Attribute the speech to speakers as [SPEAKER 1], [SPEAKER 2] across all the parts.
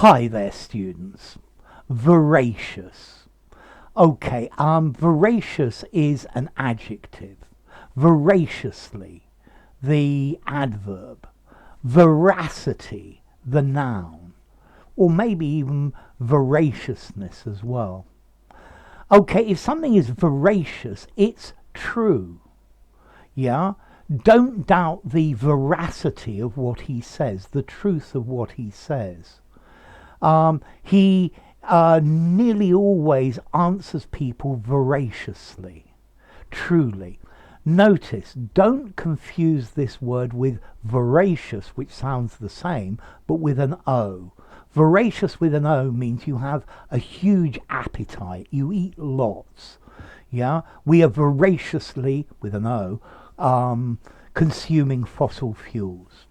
[SPEAKER 1] Hi there, students. Veracious. Okay, veracious is an adjective. Veraciously, the adverb. Veracity, the noun. Or maybe even voraciousness as well. Okay, if something is veracious, it's true. Yeah? Don't doubt the veracity of what he says, the truth of what he says. He nearly always answers people voraciously, truly. Notice, don't confuse this word with voracious, which sounds the same, but with an O. Voracious with an O means you have a huge appetite, you eat lots. Yeah, we are voraciously, with an O, consuming fossil fuels.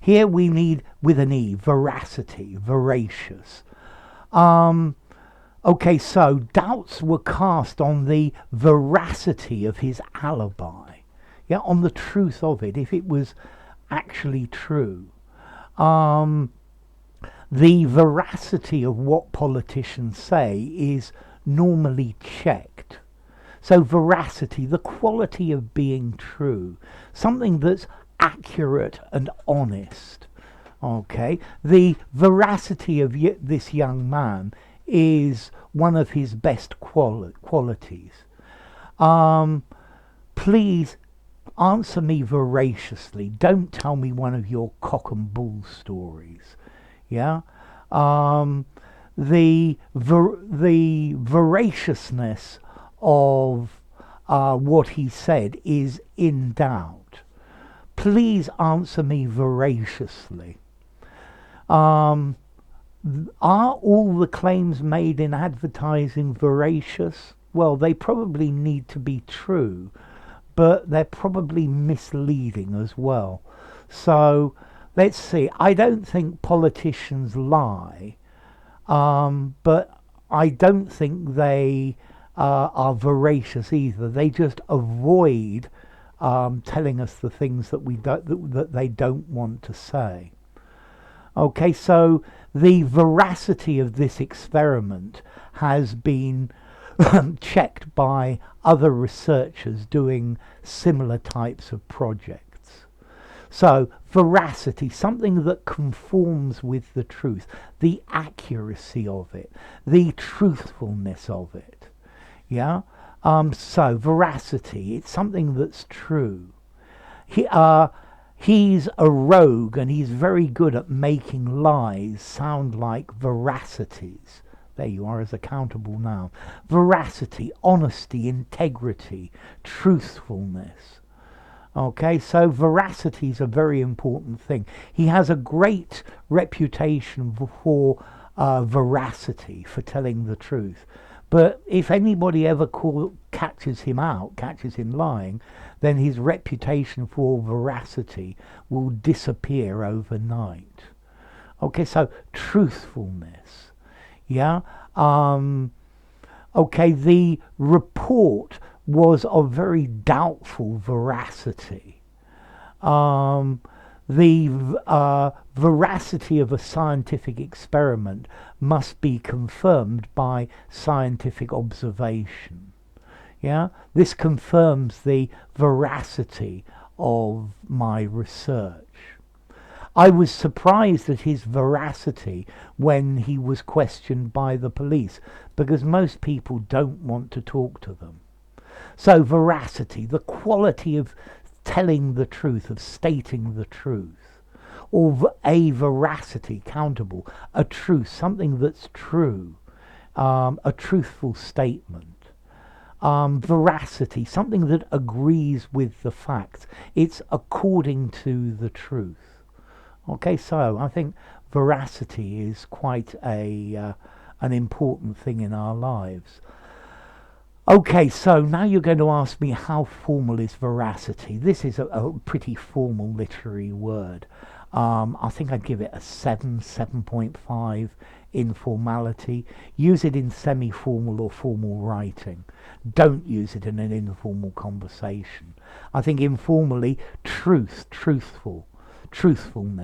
[SPEAKER 1] Here we need, with an E, veracity, veracious. Okay, so doubts were cast on the veracity of his alibi. Yeah, on the truth of it, if it was actually true. The veracity of what politicians say is normally checked. So veracity, the quality of being true, something that's accurate and honest. Okay, the veracity of this young man is one of his best qualities. Please answer me voraciously. Don't tell me one of your cock and bull stories. Yeah, the voraciousness of what he said is in doubt. Please answer me voraciously. Are all the claims made in advertising veracious? Well, they probably need to be true, but they're probably misleading as well. So let's see. I don't think politicians lie, but I don't think they are veracious either. They just avoid telling us the things that that they don't want to say. Okay, so the veracity of this experiment has been checked by other researchers doing similar types of projects. So veracity, something that conforms with the truth, the accuracy of it, the truthfulness of it. Yeah. So veracity, it's something that's true. He's a rogue and he's very good at making lies sound like veracities. There you are, as a countable noun. Veracity, honesty, integrity, truthfulness. Okay, so veracity is a very important thing. He has a great reputation for veracity, for telling the truth. But if anybody ever catches him lying, then his reputation for veracity will disappear overnight. Okay, so truthfulness. Yeah. Okay, the report was of very doubtful veracity. The veracity of a scientific experiment must be confirmed by scientific observation. Yeah, this confirms the veracity of my research. I was surprised at his veracity when he was questioned by the police, because most people don't want to talk to them. So veracity, the quality of telling the truth, of stating the truth, or a veracity, countable, a truth, something that's true, a truthful statement. Veracity, something that agrees with the facts. It's according to the truth. Okay, so I think veracity is quite an important thing in our lives. Okay, so now you're going to ask me, how formal is veracity? This is a pretty formal literary word. I think I'd give it a 7.5 in formality. Use it in semi-formal or formal writing. Don't use it in an informal conversation. I think informally, truthfulness,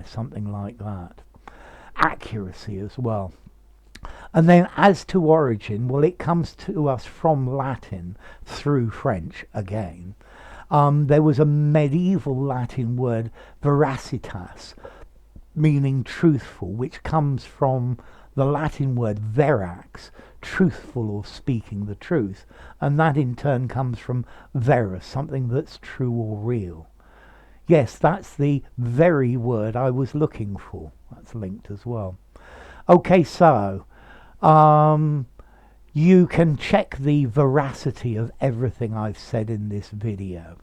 [SPEAKER 1] something like that. accuracy as well. And then as to origin, well, it comes to us from Latin through French again. There was a medieval Latin word, veracitas, meaning truthful, which comes from the Latin word verax, truthful or speaking the truth. And that in turn comes from verus, something that's true or real. Yes, that's the very word I was looking for. That's linked as well. Okay, so you can check the veracity of everything I've said in this video.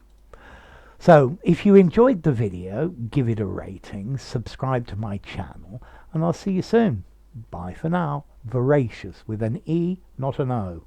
[SPEAKER 1] So if you enjoyed the video, give it a rating, subscribe to my channel, and I'll see you soon. Bye for now. Veracious with an E, not an O.